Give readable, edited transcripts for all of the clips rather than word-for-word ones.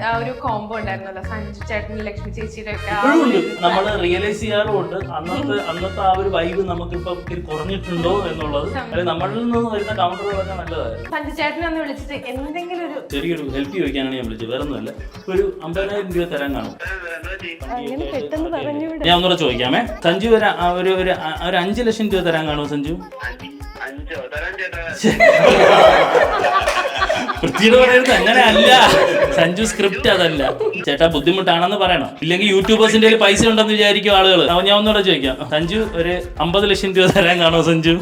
ആ ഒരു കോംബോ ഉണ്ടായിരുന്നല്ലോ സഞ്ജു ചേട്ടൻ ലക്ഷ്മി ചേച്ചിയുടെ ഒക്കെ നമ്മൾ റിയലൈസ് ചെയ്യാറുമുണ്ട് അന്നത്തെ ആ ഒരു വൈബ് നമുക്കിപ്പോ കുറഞ്ഞിട്ടുണ്ടോ എന്നുള്ളത്. നമ്മളിൽ നിന്ന് വരുന്ന കൗണ്ടറുകളൊക്കെ നല്ലതായിരുന്നു. സഞ്ജു ചേട്ടനെ ഒന്ന് വിളിച്ചിട്ട് എന്തെങ്കിലും ഒരു ചെറിയൊരു ഹെൽപ്പ് ചോദിക്കാനാണ് ഞാൻ വിളിച്ചത്, വേറെ ഒന്നുമല്ല. ഒരു 50,000 രൂപ തരാൻ കാണും. ഞാൻ ഒന്നുകൂടെ ചോദിക്കാമേ. സഞ്ജു ഒരു 5 ലക്ഷം രൂപ തരാൻ കാണുമോ സഞ്ജു? വൃത്തിയുടെ പറയുന്നത് അങ്ങനെ അല്ല സഞ്ജു, സ്ക്രിപ്റ്റ് അതല്ല ചേട്ടാ. ബുദ്ധിമുട്ടാണെന്ന് പറയണം, ഇല്ലെങ്കിൽ യൂട്യൂബേഴ്സിന്റെ പൈസ ഉണ്ടെന്ന് വിചാരിക്കും ആളുകൾ. ഞാൻ ഒന്നുകൂടെ ചോദിക്കാം, സഞ്ജു ഒരു 50 ലക്ഷം രൂപ തരാൻ കാണുമോ സഞ്ജു?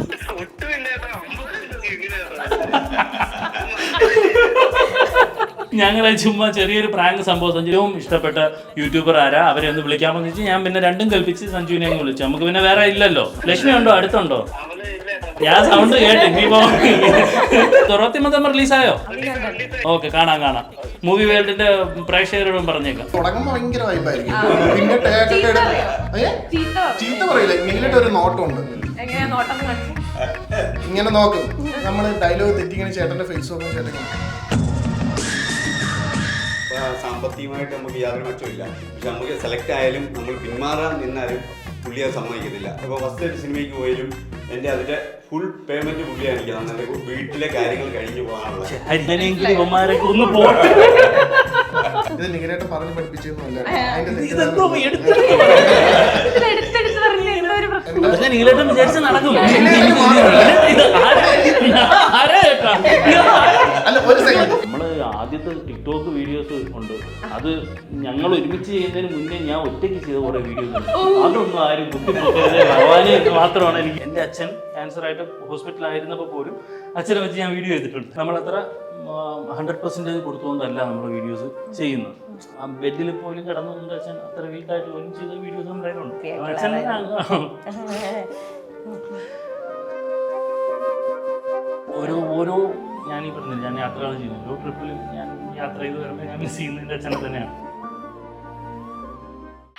ഞങ്ങളെ ചുമ്മാ ചെറിയൊരു പ്രാങ്ക് സംഭവം. സഞ്ജുവും ഇഷ്ടപ്പെട്ട യൂട്യൂബർ ആരാ, അവരെ ഒന്ന് വിളിക്കാമെന്ന് വെച്ചാൽ ഞാൻ പിന്നെ രണ്ടും കൽപ്പിച്ച് സഞ്ജുവിനെ അങ്ങ് വിളിച്ചു. നമുക്ക് പിന്നെ വേറെ ഇല്ലല്ലോ. ലക്ഷ്മി ഉണ്ടോ, അടുത്തുണ്ടോ? ഞാൻ സൗണ്ട് കേട്ട് ഇനിയിപ്പോ തുറത്തിമതം റിലീസായോ? ഓക്കെ, കാണാം. മൂവി വേൾഡിന്റെ പ്രേക്ഷകരോടും പറഞ്ഞേക്കാം. തുടങ്ങുമ്പോ ഭയങ്കര വൈബായിരിക്കും, പിന്നെ ചീത്ത പറയില്ല. ഇങ്ങനെ ഒരു നോട്ടമുണ്ട്, ഇങ്ങനെ നോക്കും. നമ്മള് ഡയലോഗ് തെറ്റിങ്ങനെ ചേട്ടന്റെ ഫേസ് നോക്കും. ചേട്ടൻ സാമ്പത്തികമായിട്ട് നമുക്ക് യാതൊരു മെച്ചമില്ല, പക്ഷെ നമുക്ക് സെലക്ട് ആയാലും നമ്മൾ പിന്മാറാൻ നിന്നാലും പുള്ളി അത് സമ്മതിക്കത്തില്ല. അപ്പോൾ ഫസ്റ്റ് ഒരു സിനിമയ്ക്ക് പോയാലും എൻ്റെ അതിന്റെ ഫുൾ പേയ്മെന്റ് പുള്ളിയാണ് എനിക്ക് തന്നെ വീട്ടിലെ കാര്യങ്ങൾ കഴിഞ്ഞു പോകാനുള്ളത്. ഇത് നികരേട്ടൻ പറഞ്ഞ് പഠിപ്പിച്ചൊന്നുമല്ല. വിചാരിച്ച നടക്കും. നമ്മള് ആദ്യത്തെ ടിക്ടോക്ക് വീഡിയോസ് ഉണ്ട്, അത് ഞങ്ങൾ ഒരുമിച്ച് ചെയ്യുന്നതിന് മുന്നേ ഞാൻ ഒറ്റയ്ക്ക് ചെയ്ത കുറെ വീഡിയോസ് ഉണ്ട്. അതൊന്നും ആരും ബുദ്ധിമുട്ടരുത്, ഭഗവാനെ മാത്രമാണ് എനിക്ക്. എൻ്റെ അച്ഛൻ ക്യാൻസർ ആയിട്ട് ഹോസ്പിറ്റലായിരുന്നപ്പോൾ പോലും അച്ഛനെ വെച്ച് ഞാൻ വീഡിയോ ചെയ്തിട്ടുണ്ട്. നമ്മളത്ര 100% കൊടുത്തുകൊണ്ടല്ല നമ്മൾ വീഡിയോസ് ചെയ്യുന്നത്. ആ ബെഡിൽ പോലും കിടന്നുകൊണ്ട് അച്ഛൻ അത്ര വീട്ടായിട്ട് പോലും ചെയ്ത വീഡിയോസ് നമ്മുടെ കയ്യിലുണ്ട്. അച്ഛൻ ഓരോ ഞാനീ പറഞ്ഞില്ല, ഞാൻ യാത്രകൾ ചെയ്യുന്നു. ഓരോ ട്രിപ്പിലും ഞാൻ യാത്ര ചെയ്ത് വരുമ്പോൾ ഞാൻ മിസ് ചെയ്യുന്നത് എൻ്റെ അച്ഛനെ തന്നെയാണ്.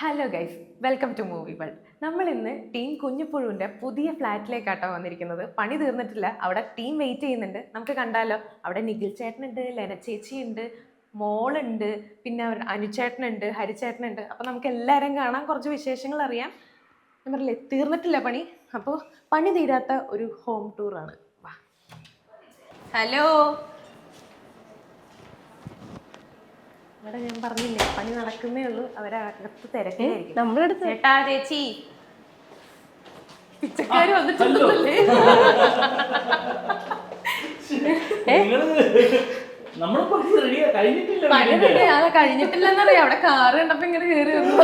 Hello guys, welcome to movie world. നമ്മൾ ഇന്ന് ടീം കുഞ്ഞിപ്പുഴുവിൻ്റെ പുതിയ ഫ്ലാറ്റിലേക്കാട്ടോ വന്നിരിക്കുന്നത്. പണി തീർന്നിട്ടില്ല, അവിടെ ടീം വെയിറ്റ് ചെയ്യുന്നുണ്ട്. നമുക്ക് കണ്ടാലോ, അവിടെ നിഖിൽ ചേട്ടനുണ്ട്, ലെന ചേച്ചിയുണ്ട്, മോളുണ്ട്, പിന്നെ അനുചേട്ടനുണ്ട്, ഹരിച്ചേട്ടനുണ്ട്. അപ്പോൾ നമുക്ക് എല്ലാവരും കാണാം, കുറച്ച് വിശേഷങ്ങൾ അറിയാം. ഞാൻ പറഞ്ഞില്ലേ, തീർന്നിട്ടില്ല പണി. അപ്പോൾ പണി തീരാത്ത ഒരു ഹോം ടൂറാണ്. വാ. ഹലോ, ഇവിടെ ഞാൻ പറഞ്ഞില്ലേ പണി നടക്കുന്നേ ഉള്ളൂ, അവരകത്ത് തിരക്കായിരിക്കും. ചേട്ടാ ചേച്ചി, പിച്ചക്കാര് വന്നിട്ടുണ്ടല്ലേ? കഴിഞ്ഞിട്ടില്ലെന്നറിയാം, അവിടെ കാറ് കണ്ടപ്പോ ഇങ്ങനെ കയറി വന്നു.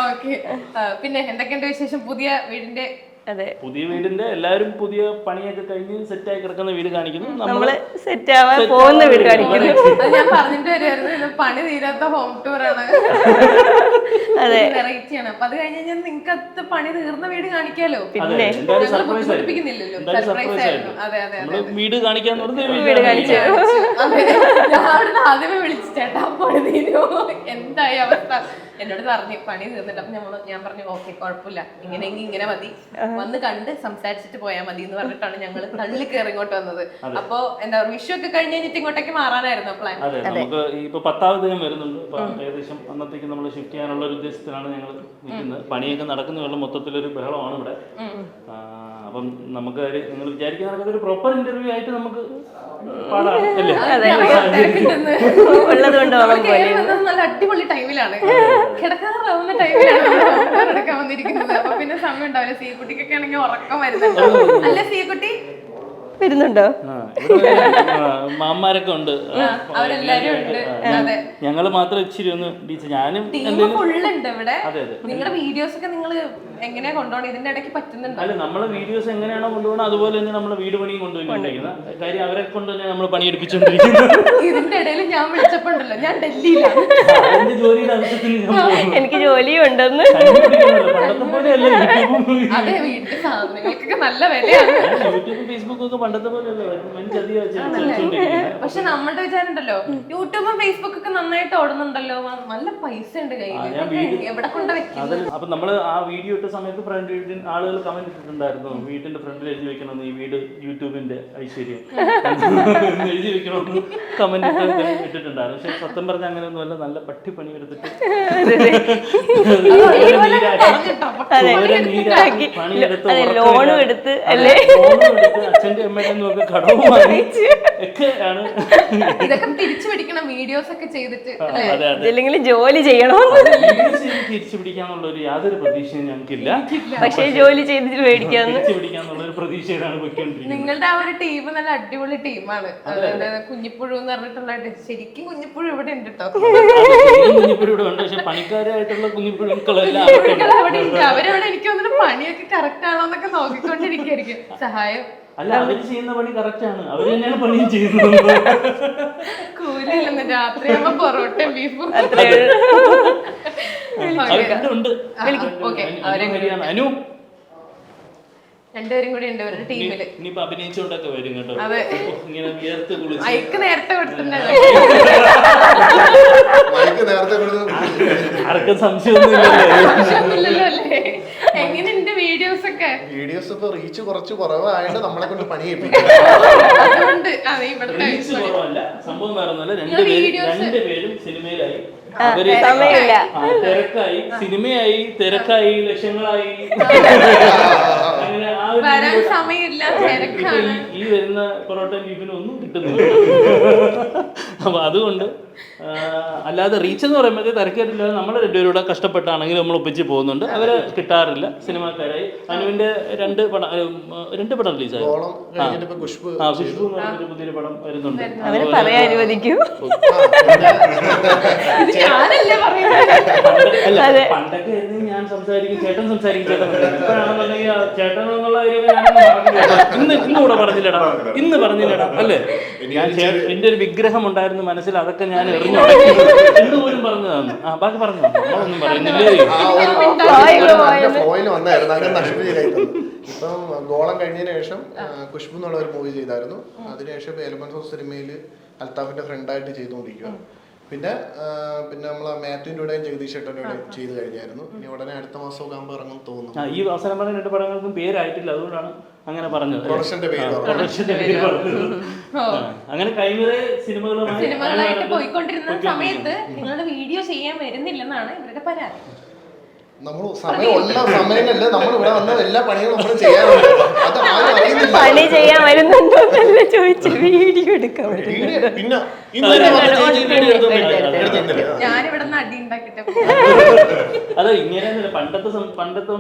ഓക്കെ, പിന്നെ എന്തൊക്കെയുണ്ട് വിശേഷം? പുതിയ വീടിന്റെ പുതിയ വീടിന്റെ എല്ലാവരും പുതിയ പണിയൊക്കെ കഴിഞ്ഞ് സെറ്റായി കിടക്കുന്ന വീട് കാണിക്കുന്നു. നമ്മള് സെറ്റ് ആവാൻ പോകുന്ന വീട് കാണിക്കുന്നു. ഞാൻ പറഞ്ഞിട്ട് വരുമായിരുന്നു, പണി തീരാത്ത ഹോം ടൂർ ആണ്, വെറൈറ്റി ആണ്. അപ്പൊ അത് കഴിഞ്ഞ് കഴിഞ്ഞാൽ നിങ്ങൾക്ക് പണി തീർന്ന വീട് കാണിക്കാലോ. പിന്നെ ബുദ്ധിമുട്ടിപ്പിക്കുന്നില്ലല്ലോ, സർപ്രൈസ് ആയിരുന്നു. അതെ അതെ അതെ, വീട് കാണിക്കാൻ വീട് കാണിച്ചു. ഞാൻ അവിടുന്ന് ആദ്യമേ വിളിച്ചു, ചേട്ടാ പണി തീരുമോ, എന്തായി അവസ്ഥ? എന്നോട് പറഞ്ഞു പണി തീർന്നിട്ട്. അപ്പൊ ഞാൻ പറഞ്ഞു ഓക്കെ കുഴപ്പമില്ല, ഇങ്ങനെയെങ്കിൽ ഇങ്ങനെ മതി, വന്ന് കണ്ട് സംസാരിച്ചിട്ട് പോയാൽ മതി എന്ന് പറഞ്ഞിട്ടാണ് ഞങ്ങൾ തള്ളി കയറി ഇങ്ങോട്ട് വന്നത്. അപ്പൊ എന്താ പറയുക, വിഷു ഒക്കെ കഴിഞ്ഞ് കഴിഞ്ഞിട്ട് ഇങ്ങോട്ടേക്ക് മാറാനായിരുന്നു പ്ലാൻ. അതെ, നമുക്ക് ഇപ്പൊ 10ാമത് ദിനം വരുന്നുണ്ട്. ഇപ്പൊ ഏകദേശം അന്നത്തേക്ക് നമ്മൾ ഷിഫ്റ്റ് ചെയ്യാനുള്ള ഒരു ഉദ്ദേശത്തിലാണ് ഞങ്ങൾ നിൽക്കുന്നത്. പണിയൊക്കെ നടക്കുന്ന മൊത്തത്തിലൊരു ബഹളമാണ് ഇവിടെ. അപ്പം നമുക്ക് നിങ്ങൾ വിചാരിക്കുന്ന ഒരു പ്രോപ്പർ ഇന്റർവ്യൂ ആയിട്ട് നമുക്ക് പാടാം അല്ലേ? നല്ല അടിപൊളി ടൈമിലാണ്, കിടക്കാറാവുന്ന ടൈമിലാണ് എടുക്കാൻ വന്നിരിക്കുന്നത്. അപ്പൊ പിന്നെ സമയം ഉണ്ടാവില്ല. സീക്കുട്ടിക്കൊക്കെ ആണെങ്കിൽ ഉറക്കം വരുന്നുണ്ട് അല്ലേ? സീക്കുട്ടി വരുന്നുണ്ടോ? മാമാരൊക്കെ ഉണ്ട്, അവരെല്ലാരും ഉണ്ട്. അതെ, ഞങ്ങള് മാത്രം ഇച്ചിരി ഒന്ന് ഞാനും ഫുള്ളുണ്ട് ഇവിടെ. നിങ്ങളുടെ വീഡിയോസ് ഒക്കെ നിങ്ങൾ എങ്ങനെയാ കൊണ്ടുപോകണം? ഇതിന്റെ ഇടയ്ക്ക് പറ്റുന്നുണ്ടോ? അല്ല, നമ്മളെ വീഡിയോസ് എങ്ങനെയാണോ കൊണ്ടുപോകണം അതുപോലെ തന്നെ നമ്മളെ വീട് പണിയും കൊണ്ടുപോയിക്കൊണ്ടിരിക്കുന്ന കാര്യം. അവരെ കൊണ്ട് തന്നെ നമ്മൾ പണിയെടുപ്പിച്ചോണ്ടിരിക്കുന്നത്. ഇതിന്റെ ഇടയിൽ ഞാൻ വിളിച്ചപ്പോണ്ടല്ലോ, ഞാൻ ഡൽഹിയിലാണ്. എന്റെ ജോലിയുടെ ആവശ്യത്തിന് എനിക്ക് ജോലിയും ഉണ്ടെന്ന്. പണ്ടത്തെ പോലെയല്ല, അതെ, വീട്ടിൽ സാധനങ്ങൾക്കൊക്കെ നല്ല വിലയാണ്. യൂട്യൂബും ഫേസ്ബുക്കും ഒക്കെ പണ്ടത്തെ പോലെയല്ല. പക്ഷെ നമ്മുടെ വിചാരം ഉണ്ടല്ലോ, യൂട്യൂബും ഫേസ്ബുക്കും ഒക്കെ നന്നായിട്ട് ഓടുന്നുണ്ടല്ലോ, നല്ല പൈസ ഉണ്ട് കയ്യിൽ, എവിടെ കൊണ്ട് വെക്കുന്നത്? അപ്പൊ നമ്മള് ആ വീഡിയോ ഇട്ട സമയത്ത് ഫ്രണ്ട് വീട്ടിൽ ആളുകൾ കമന്റ് ഇട്ടിട്ടുണ്ടായിരുന്നു, വീട്ടിന്റെ ഫ്രണ്ടിൽ എഴുതി വെക്കണം ഈ വീട് യൂട്യൂബിന്റെ ഐശ്വര്യം എഴുതി വെക്കണമെന്ന് കമന്റ് ഇട്ടിട്ടുണ്ടായിരുന്നു. പക്ഷെ സത്യം പറഞ്ഞ അങ്ങനെയൊന്നുമല്ല, നല്ല പട്ടിപ്പണി എടുത്തിട്ട് ലോണും എടുത്ത് അല്ലേ, അച്ഛന്റെ അമ്മയുടെ ഒക്കെ കടവും വാങ്ങി ഒക്കെ ആണ് ഇതൊക്കെ തിരിച്ചു പിടിക്കണം, വീഡിയോസ് ഒക്കെ ചെയ്തിട്ട്. അല്ലെങ്കിൽ ജോലി ചെയ്യണോ, തിരിച്ചു പിടിക്കാന്നുള്ള ഒരു യാതൊരു പ്രതീക്ഷയും ഞങ്ങൾക്കില്ല. പക്ഷേ ജോലി ചെയ്തിട്ട് മേടിക്കാന്ന് തിരിച്ചു പിടിക്കാന്നുള്ള ഒരു പ്രതീക്ഷയിലാണ് പോയിക്കൊണ്ടിരിക്കുന്നത്. നിങ്ങളുടെ ആ ഒരു ടീം നല്ല അടിപൊളി ടീമാണ്. കുഞ്ഞിപ്പുഴു എന്ന് പറഞ്ഞിട്ടുള്ള ശരിക്കും കുഞ്ഞിപ്പുഴു ഇവിടെ ഉണ്ട് കേട്ടോ. കുഞ്ഞിപ്പുഴ ഇവിടെ ഉണ്ട്, പക്ഷെ പണിക്കാരായിട്ടുള്ള കുഞ്ഞിപ്പുഴുക്കളെല്ലാം അവിടെ ഉണ്ട്. അവരവിടെ എനിക്ക് തോന്നുന്നു പണിയൊക്കെ കറക്റ്റ് ആണോ എന്നൊക്കെ നോക്കിക്കൊണ്ടിരിക്കും. സഹായം അല്ല, അവര് ചെയ്യുന്ന പണി കറക്റ്റ് ആണ്, അവര് തന്നെയാണ് പണിയും ചെയ്യുന്നത്. കൂലില്ലെന്ന് രാത്രിയാകുമ്പോ പൊറോട്ടയും ബീഫും അനു രണ്ടുപേരും കൂടി ഉണ്ട് ഇവരുടെ ടീമില്. ഇനിയിപ്പോ അഭിനയിച്ചോണ്ടൊക്കെ വരും കേട്ടോ, ഇങ്ങനെ വിയർത്ത് കുളിച്ച്. അയക്ക് നേരത്തെ കൊടുത്തിട്ടുണ്ടായിരുന്നു, ആർക്കും സംശയമൊന്നുമില്ലല്ലോ അല്ലേ? എങ്ങനെയുണ്ട് വീഡിയോസ് ഒക്കെ? വീഡിയോസ് ഇപ്പൊ റീച്ച് കുറച്ച് കുറവായതുകൊണ്ട് നമ്മളെ കൊണ്ട് പണി ചെയ്യിപ്പിക്കും. അതുകൊണ്ട് ഇവിടുത്തെ കുറവല്ല, സംഭവം വേറെ ഒന്നുമല്ല, രണ്ടുപേരും സിനിമയിലായി, അവര് സമയമില്ല, തിരക്കായി, സിനിമയായി, തിരക്കായി, ലക്ഷങ്ങളായി, അങ്ങനെ ആ ഒരു വരാൻ സമയമില്ല, തിരക്കാണ്. ഈ വരുന്ന പൊറോട്ട ബീഫിനും ഒന്നും കിട്ടുന്നില്ല. അപ്പൊ അതുകൊണ്ട് അല്ലാതെ റീച്ച് എന്ന് പറയുമ്പോൾ തിരക്കേറ്റില്ല, നമ്മൾ രണ്ടുപേരുടെ കഷ്ടപ്പെട്ടാണെങ്കിലും നമ്മൾ ഒപ്പിച്ച് പോകുന്നുണ്ട്. അവര് കിട്ടാറില്ല. സിനിമാക്കാരായി അനുവിന്റെ രണ്ട് പടം റിലീസായി. ഖുഷ്ബു എന്ന് പറഞ്ഞൊരു പുതിയൊരു പടം വരുന്നുണ്ട്. അവര് പറയാൻ അനുവദിക്കൂ. അല്ല, പണ്ടൊക്കെ ഞാൻ സംസാരിക്കും, ചേട്ടൻ സംസാരിക്കും, ഇപ്പോഴാണെന്നുണ്ടെങ്കിൽ ചേട്ടൻ എന്നുള്ള ഇന്നുകൂടെ പറഞ്ഞില്ലടാ, ഇന്ന് പറഞ്ഞില്ലടാ അല്ലേ? ഞാൻ എന്റെ ഒരു വിഗ്രഹം ഉണ്ടായിരുന്നു മനസ്സിൽ, അതൊക്കെ ഞാൻ എറിഞ്ഞു എന്തുപോലും പറഞ്ഞതാണ്. ബാക്കി പറഞ്ഞു, നമ്മളൊന്നും പറയുന്നില്ലേ. ഇപ്പം ഗോളം കഴിഞ്ഞതിന് ശേഷം ഖുഷ്ബു എന്നുള്ള ഒരു മൂവി ചെയ്തായിരുന്നു. അതിനുശേഷം എലമെന്റ്സ് ഓഫ് സിനിമയിൽ അൽത്താഫിന്റെ ഫ്രണ്ടായിട്ട് ചെയ്തുകൊണ്ടിരിക്കുക. പിന്നെ നമ്മളെ മാത്യുവിന്റെ കൂടെയും ജഗദീഷ് ചേട്ടൻ്റെ കൂടെയും ചെയ്ത് കഴിഞ്ഞായിരുന്നു. ഇനി ഉടനെ അടുത്ത മാസമൊക്കെ ആകുമ്പോൾ ഇറങ്ങും തോന്നുന്നു. ഈ അവസരം പറഞ്ഞ രണ്ട് പടങ്ങൾക്കും പേരായിട്ടില്ല, അതുകൊണ്ടാണ് അങ്ങനെ പറഞ്ഞത്. പ്രൊഡക്ഷന്റെ പേര് അങ്ങനെ കൈവരെ സിനിമകളായിട്ട് പോയിക്കൊണ്ടിരുന്ന സമയത്ത് നിങ്ങളുടെ വീഡിയോ ചെയ്യാൻ വരുന്നില്ലെന്നാണ് ഇവരുടെ പരാതി. നമ്മൾ സമയങ്ങളിൽ നമ്മൾ ഇവിടെ വന്ന എല്ലാ പണികളും നമ്മൾ ചെയ്യാറുണ്ട്. അത് ആരും അറിയുന്നില്ല. പണി ചെയ്യാൻ വരുന്നുണ്ടോ എന്നല്ല ചോദിച്ചു, വീഡിയോ എടുക്കാൻ പിന്നെ ഞാനിവിടെ നിന്ന് അടി ഉണ്ടാക്കിട്ട് അത് ഇങ്ങനെ പണ്ടത്തെ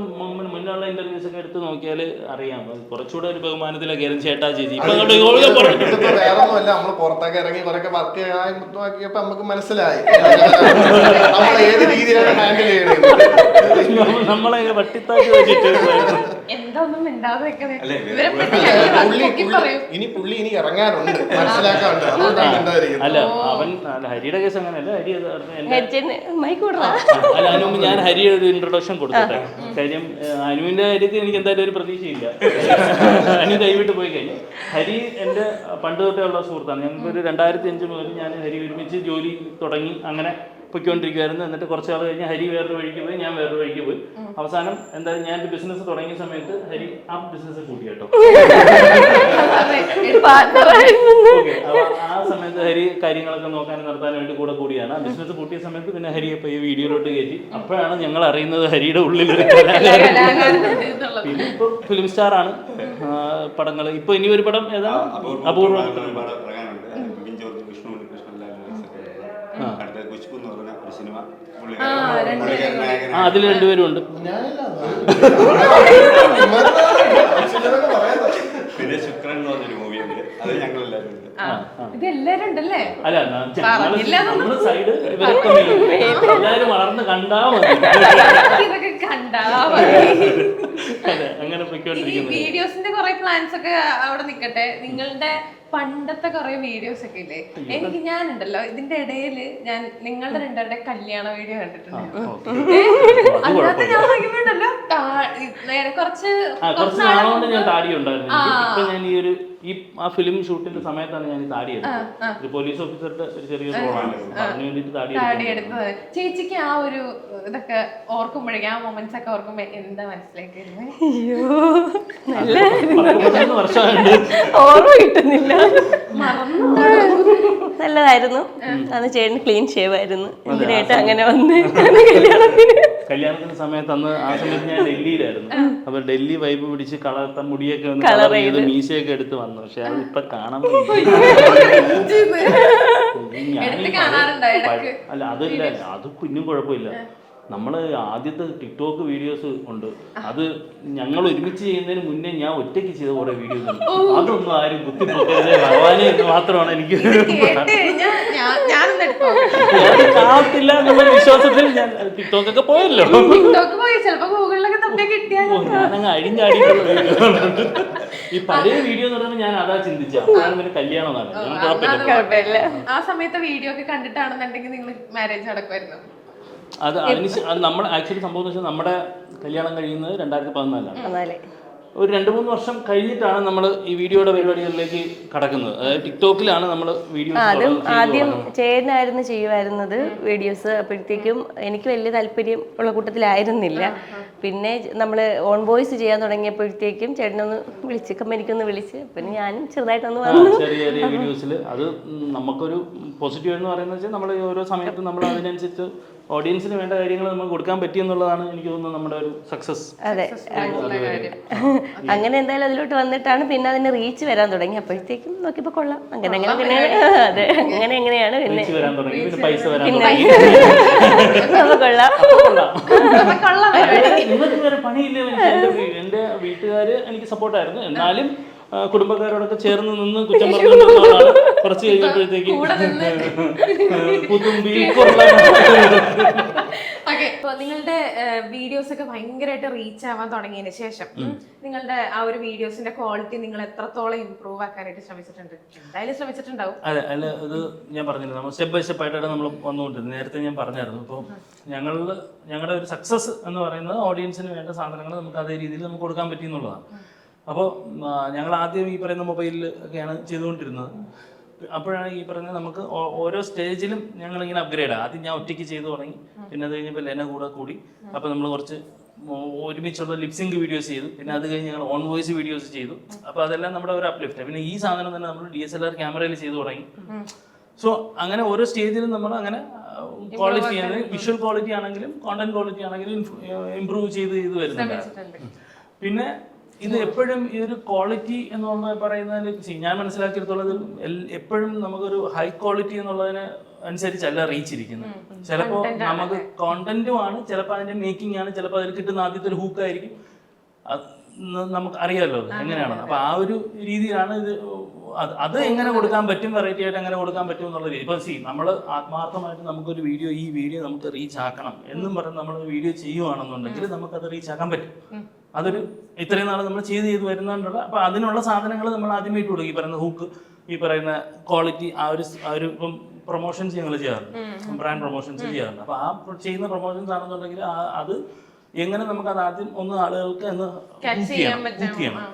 മുന്നുള്ള ഇന്റർവ്യൂസ് ഒക്കെ എടുത്ത് നോക്കിയാൽ അറിയാം, കുറച്ചുകൂടെ ഒരു ബഹുമാനത്തിലൊക്കെ ആയിരുന്നു ചേട്ടാ ചേച്ചി. വേറൊന്നുമല്ല, നമ്മള് പുറത്തൊക്കെ ഇറങ്ങി കുറെ വർക്ക് ആക്കിയപ്പോ നമുക്ക് മനസ്സിലായി നമ്മൾ ഏത് രീതിയിലാണ് ഹാൻഡിൽ ചെയ്യണത്. നമ്മളെ വട്ടിത്താക്കി വെച്ചിട്ട് എന്താ ഒന്നും മിണ്ടാതെ വെക്കണേ. ഇനി പുള്ളി ഇറങ്ങാനുണ്ട്, മനസ്സിലാക്കാനുണ്ട്, അതുകൊണ്ടാണ് മിണ്ടാതിരിക്കുന്നത്. അല്ല ഹരിയുടെ കേസ് അങ്ങനെയല്ല. ഹരി അല്ല, അനു ഞാൻ ഹരിയുടെ ഒരു ഇൻട്രൊഡക്ഷൻ കൊടുത്തിട്ടെ. കാര്യം അനുവിന്റെ കാര്യത്തിൽ എനിക്ക് എന്തായാലും ഒരു പ്രതീക്ഷയില്ല. അനു കൈവിട്ട് പോയി കഴിഞ്ഞു. ഹരി എൻ്റെ പണ്ട് തൊട്ടേ ഉള്ള സുഹൃത്താണ്. ഞങ്ങൾക്കൊരു 2005 മുതൽ ഞാൻ ഹരി ഒരുമിച്ച് ജോലി തുടങ്ങി അങ്ങനെ പൊയ്ക്കൊണ്ടിരിക്കുമായിരുന്നു. എന്നിട്ട് കുറച്ച് നാൾ കഴിഞ്ഞ് ഹരി വേറൊരു വഴിക്ക് പോയി, ഞാൻ വേറൊരു വഴിക്ക് പോയി. അവസാനം എന്തായാലും ഞാൻ ബിസിനസ് തുടങ്ങിയ സമയത്ത് ഹരി ആ ബിസിനസ് കൂട്ടി കേട്ടോ. അപ്പൊ ആ സമയത്ത് ഹരി കാര്യങ്ങളൊക്കെ നോക്കാനും നടത്താനും വേണ്ടി കൂടിയാണ്. ആ ബിസിനസ് കൂട്ടിയ സമയത്ത് പിന്നെ ഹരി ഇപ്പൊ ഈ വീഡിയോയിലോട്ട് കയറ്റി. അപ്പോഴാണ് ഞങ്ങൾ അറിയുന്നത് ഹരിയുടെ ഉള്ളിലൊരു പിന്നെ ഇപ്പൊ ഫിലിം സ്റ്റാർ ആണ്. പടങ്ങൾ ഇപ്പൊ ഇനി ഒരു പടം ഏതാണ്? അപൂർവം. അതിൽ രണ്ടുപേരും ഉണ്ട്. പിന്നെ ശുക്രൻ എന്ന് പറഞ്ഞൊരു മൂവി ഉണ്ട്, അത് ഞങ്ങൾ എല്ലാവരും ഉണ്ട്. ഇതെല്ലാരും ഉണ്ടല്ലേ? അല്ല നമ്മള് സൈഡ് ഇവരൊക്കെ എല്ലാവരും വളർന്ന് കണ്ടാ മതി. ഇതൊക്കെ കണ്ടാ മതി. അങ്ങനെ പൊയ്ക്കൊണ്ടിരിക്കുന്നു. വീഡിയോസിന്റെ കുറെ പ്ലാൻസ് ഒക്കെ അവിടെ നിക്കട്ടെ. നിങ്ങളുടെ പണ്ടത്തെ കുറെ വീഡിയോസ് ഒക്കെ ഇല്ലേ? ഞാനുണ്ടല്ലോ ഇതിന്റെ ഇടയില് ഞാൻ നിങ്ങളുടെ രണ്ടുപേരുടെ കല്യാണ വീഡിയോ കണ്ടിട്ടുണ്ട്. അതിനകത്ത് ഞാൻ നോക്കിയിട്ടുണ്ടല്ലോ നേരെ കുറച്ച് നാളുകൊണ്ട് ഞാൻ താടി ഉണ്ടായിരുന്നു. ഇപ്പൊ ഞാൻ ഈ ഒരു ഈ ആ ഫിലിം ഷൂട്ടിന്റെ സമയത്താണ് ഞാൻ ഈ താടി എടുത്തത്. ഒരു പോലീസ് ഓഫീസറുടെ ഒരു ചെറിയ റോളാണ്. അതിന് വേണ്ടിയിട്ട് താടി എടുത്തത്. ചേച്ചിക്ക് ആ ഒരു ഇതൊക്കെ ഓർക്കുമ്പോഴേക്കും ആ മൊമെന്റ്സ് ഒക്കെ ഓർക്കുമ്പോ എന്താ മനസ്സിലേക്ക് വരുന്നത്? അയ്യോ വർഷമായിട്ട് ഓർമ്മ കിട്ടുന്നില്ല. നല്ലതായിരുന്നു. അന്ന് ചേട്ടന് ക്ലീൻ ഷേവ് ആയിരുന്നു. എന്തിനായിട്ട് അങ്ങനെ വന്ന് കല്യാണത്തിന്റെ സമയത്ത് ആ സമയത്ത് ഞാൻ ഡൽഹിയിലായിരുന്നു. അപ്പൊ ഡൽഹി വൈബ് പിടിച്ച് കളർത്ത മുടിയൊക്കെ ഒന്ന് കളർ ചെയ്ത് മീശയൊക്കെ എടുത്ത് വന്നു. പക്ഷെ അത് ഇപ്പൊ കാണാൻ അല്ല അതല്ല, അത് കുഞ്ഞും കുഴപ്പമില്ല. നമ്മള് ആദ്യത്തെ ടിക്ടോക്ക് വീഡിയോസ് ഉണ്ട്, അത് ഞങ്ങൾ ഒരുമിച്ച് ചെയ്യുന്നതിന് മുന്നേ ഞാൻ ഒറ്റയ്ക്ക് ചെയ്ത കുറെ വീഡിയോസ് ഉണ്ട്. അതൊന്നും ആരും കുത്തിപ്പൊക്കരുത് ഭഗവാനെ എന്ന് മാത്രമാണ് എനിക്ക് കാണത്തില്ല എന്നുള്ള വിശ്വാസത്തിൽ ഞാൻ ടിക്ടോക്കൊക്കെ പോയല്ലോ. ഞാനങ്ങ് അഴിഞ്ഞാടിയിട്ടുള്ള ഈ പഴയ വീഡിയോ എന്ന് പറയുമ്പോൾ ഞാൻ അതാ ചിന്തിച്ച അപ്പോഴാണ് കല്യാണം നടക്കുന്നത്. ആ സമയത്തെ വീഡിയോ ഒക്കെ കണ്ടിട്ടാണെന്നുണ്ടെങ്കിൽ നിങ്ങൾ മാരേജ് നടക്കുമായിരുന്നു. അത് നമ്മൾ ആക്ച്വലി സംഭവം എന്ന് വെച്ചാൽ നമ്മുടെ കല്യാണം കഴിയുന്നത് 2014 ഒരു 2-3 വർഷം കഴിഞ്ഞിട്ടാണ് നമ്മൾ ഈ വീഡിയോയുടെ പരിപാടികളിലേക്ക് കടക്കുന്നത്. അതായത് ടിക്ടോക്കിലാണ് നമ്മൾ വീഡിയോസ്. ആദ്യം ചേട്ടനായിരുന്നു ചെയ്യുമായിരുന്നത് വീഡിയോസ്. അപ്പോഴത്തേക്കും എനിക്ക് വലിയ താല്പര്യം ഉള്ള കൂട്ടത്തിലായിരുന്നില്ല. പിന്നെ നമ്മൾ ഓൺ വോയിസ് ചെയ്യാൻ തുടങ്ങിയപ്പോഴത്തേക്കും ചേട്ടനൊന്ന് വിളിച്ച് കമ്പനിക്കൊന്ന് വിളിച്ച് പിന്നെ ഞാനും ചെറുതായിട്ടൊന്ന് വന്നു. ചെറിയ ചെറിയ വീഡിയോസിൽ അത് നമുക്കൊരു പോസിറ്റീവ് എന്ന് പറയുന്നത് വെച്ചാൽ നമ്മൾ ഓരോ സമയത്തും നമ്മൾ അതിനനുസരിച്ച് ഓഡിയൻസിന് വേണ്ട കാര്യങ്ങൾ നമ്മൾ കൊടുക്കാൻ പറ്റിയെന്നുള്ളതാണ് എനിക്ക് തോന്നുന്നത് നമ്മുടെ ഒരു സക്സസ്. അതെ, അങ്ങനെ എന്തായാലും അതിലോട്ട് വന്നിട്ടാണ് പിന്നെ അതിന് റീച്ച് വരാൻ തുടങ്ങി. അപ്പോഴത്തേക്കും നോക്കിയപ്പോ കൊള്ളാം, അങ്ങനെ അങ്ങനെ പിന്നെ അതെ അങ്ങനെ എങ്ങനെയാണ് പിന്നെ വരാൻ തുടങ്ങി, പിന്നെ പൈസ വരാൻ തുടങ്ങി. കൊള്ളാം. നിങ്ങൾക്ക് വേറെ പണിയില്ലേ? എന്റെ വീട്ടുകാര് എനിക്ക് സപ്പോർട്ടായിരുന്നു. എന്നാലും കുടുംബക്കാരോടൊക്കെ ചേർന്ന് നിന്ന് കുറ്റം പറഞ്ഞുകൊണ്ടാണ് കുറച്ച് കഴിഞ്ഞപ്പോഴത്തേക്ക് പുതുമ്പി നിങ്ങളുടെ വീഡിയോസ് ഒക്കെ ഭയങ്കരമായിട്ട് റീച്ച് ആവാൻ തുടങ്ങിയതിന് ശേഷം നിങ്ങളുടെ ആ ഒരു വീഡിയോസിന്റെ ക്വാളിറ്റി നിങ്ങൾ എത്രത്തോളം ഇമ്പ്രൂവ് ആക്കാനായിട്ട് ശ്രമിച്ചിട്ടുണ്ട്? എന്തായാലും ശ്രമിച്ചിട്ടുണ്ടാവും. അതെ, അല്ല ഇത് ഞാൻ പറഞ്ഞില്ല, നമ്മൾ സ്റ്റെപ്പ് ബൈ സ്റ്റെപ്പ് ആയിട്ടാണ് നമ്മൾ വന്നുകൊണ്ടിരുന്നത്. നേരത്തെ ഞാൻ പറഞ്ഞായിരുന്നു. ഇപ്പോൾ ഞങ്ങളുടെ ഒരു സക്സസ് എന്ന് പറയുന്നത് ഓഡിയൻസിന് വേണ്ട സാധനങ്ങൾ നമുക്ക് അതേ രീതിയിൽ നമുക്ക് കൊടുക്കാൻ പറ്റി എന്നുള്ളതാണ്. അപ്പോൾ ഞങ്ങൾ ആദ്യം ഈ പറയുന്ന മൊബൈലിൽ ഒക്കെയാണ് ചെയ്തുകൊണ്ടിരുന്നത്. അപ്പോഴാണ് ഈ പറയുന്നത് നമുക്ക് ഓരോ സ്റ്റേജിലും ഞങ്ങളിങ്ങനെ അപ്ഗ്രേഡ് ആയി. ആദ്യം ഞാൻ ഒറ്റയ്ക്ക് ചെയ്തു തുടങ്ങി, പിന്നെ അത് കഴിഞ്ഞപ്പോൾ ലെന കൂടി. അപ്പോൾ നമ്മൾ കുറച്ച് ഒരുമിച്ചുള്ള ലിപ്സിങ്ക് വീഡിയോസ് ചെയ്തു. പിന്നെ അത് കഴിഞ്ഞ് ഞങ്ങൾ ഓൺ വോയിസ് വീഡിയോസ് ചെയ്തു. അപ്പോൾ അതെല്ലാം നമ്മുടെ ഒരു അപ്ലിഫ്റ്റ്. പിന്നെ ഈ സാധനം തന്നെ നമ്മൾ DSLR ക്യാമറയിൽ ചെയ്തു തുടങ്ങി. സോ അങ്ങനെ ഓരോ സ്റ്റേജിലും നമ്മൾ അങ്ങനെ ക്വാളിറ്റി വിഷ്വൽ ക്വാളിറ്റി ആണെങ്കിലും കോണ്ടന്റ് ക്വാളിറ്റി ആണെങ്കിലും ഇമ്പ്രൂവ് ചെയ്ത് വരുന്നുണ്ട്. പിന്നെ ഇത് എപ്പോഴും ഇതൊരു ക്വാളിറ്റി എന്ന് പറയുന്നതിൽ ഞാൻ മനസ്സിലാക്കിയെടുത്തോളം എപ്പോഴും നമുക്കൊരു ഹൈ ക്വാളിറ്റി എന്നുള്ളതിന് അനുസരിച്ചല്ല റീച്ച് ഇരിക്കുന്നത്. ചിലപ്പോൾ നമുക്ക് കോണ്ടന്റുമാണ്, ചിലപ്പോൾ അതിന്റെ മേക്കിംഗ് ആണ്, ചിലപ്പോൾ അതിൽ കിട്ടുന്ന ആദ്യത്തെ ഒരു ഹൂക്കായിരിക്കും. നമുക്ക് അറിയാമല്ലോ എങ്ങനെയാണ്. അപ്പൊ ആ ഒരു രീതിയിലാണ് ഇത്. അത് എങ്ങനെ കൊടുക്കാൻ പറ്റും, വെറൈറ്റി ആയിട്ട് എങ്ങനെ കൊടുക്കാൻ പറ്റും എന്നുള്ള രീതി. ഇപ്പൊ നമ്മൾ ആത്മാർത്ഥമായിട്ട് നമുക്കൊരു ഈ വീഡിയോ നമുക്ക് റീച്ച് ആക്കണം എന്നും പറഞ്ഞ് നമ്മൾ വീഡിയോ ചെയ്യുവാണെന്നുണ്ടെങ്കിൽ നമുക്കത് റീച്ച് ആക്കാൻ പറ്റും. അതൊരു ഇത്രയും നാൾ നമ്മൾ ചെയ്ത് വരുന്നുണ്ടല്ലോ. അപ്പൊ അതിനുള്ള സാധനങ്ങൾ നമ്മൾ ആദ്യമായിട്ട് കൊടുക്കും. ഈ പറയുന്ന ഹൂക്ക്, ഈ പറയുന്ന ക്വാളിറ്റി, ആ ഒരു ഇപ്പം പ്രൊമോഷൻസ് ഞങ്ങൾ ചെയ്യാറുണ്ട്, ബ്രാൻഡ് പ്രൊമോഷൻസ് ചെയ്യാറുണ്ട്. അപ്പൊ ആ ചെയ്യുന്ന പ്രൊമോഷൻസ് ആണെന്നുണ്ടെങ്കിൽ അത് എങ്ങനെ നമുക്ക് അത് ആദ്യം ഒന്ന് ആളുകൾക്ക് ഹൂക്ക് ചെയ്യണം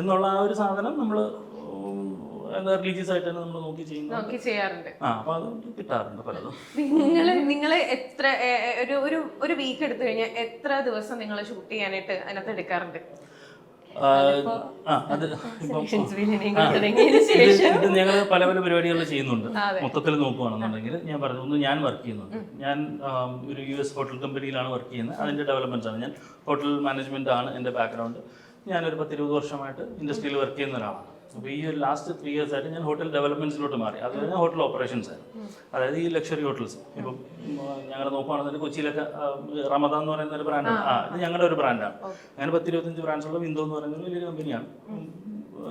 എന്നുള്ള ആ ഒരു സാധനം നമ്മൾ റിലീജിയസ് ആയിട്ട് തന്നെ നമ്മൾ നോക്കി ചെയ്യാറുണ്ട്. അപ്പൊ അത് കിട്ടാറുണ്ട് പലതും. നിങ്ങൾ എത്ര ഒരു വീക്ക് എടുത്തു കഴിഞ്ഞാൽ എത്ര ദിവസം നിങ്ങൾ ഷൂട്ട് ചെയ്യാനായിട്ട് അതിനകത്ത് എടുക്കാറുണ്ട്? ഇത് ഞങ്ങൾ പല പരിപാടികളിൽ ചെയ്യുന്നുണ്ട്. മൊത്തത്തിൽ നോക്കുകയാണെന്നുണ്ടെങ്കിൽ ഞാൻ പറഞ്ഞു, ഒന്ന് ഞാൻ വർക്ക് ചെയ്യുന്നുണ്ട്. ഞാൻ ഒരു US ഹോട്ടൽ കമ്പനിയിലാണ് വർക്ക് ചെയ്യുന്നത്. അതിന്റെ ഡെവലപ്മെന്റ്സ് ആണ്. ഞാൻ ഹോട്ടൽ മാനേജ്മെന്റ് ആണ് എൻ്റെ ബാക്ക്ഗ്രൗണ്ട്. ഞാനൊരു 10-20 വർഷമായിട്ട് ഇൻഡസ്ട്രിയിൽ വർക്ക് ചെയ്യുന്ന ഒരാളാണ്. അപ്പോൾ ഈ ഒരു ലാസ്റ്റ് 3 years ആയിട്ട് ഞാൻ ഹോട്ടൽ ഡെവലപ്മെന്റ്സിലോട്ട് മാറി. അത് കഴിഞ്ഞാൽ ഹോട്ടൽ ഓപ്പറേഷൻസ് ആയിരുന്നു. അതായത് ഈ ലക്ഷറി ഹോട്ടൽസ്. ഇപ്പം ഞങ്ങൾ നോക്കുകയാണെന്നുണ്ടെങ്കിൽ കൊച്ചിയിലൊക്കെ റമദാൻ എന്ന് പറയുന്ന ഒരു ബ്രാൻഡാണ്. ഇത് ഞങ്ങളുടെ ഒരു ബ്രാൻഡാണ്. അങ്ങനെ 10-25 ബ്രാൻഡ്സുള്ള വിന്തോ എന്ന് പറയുന്ന വലിയൊരു കമ്പനിയാണ്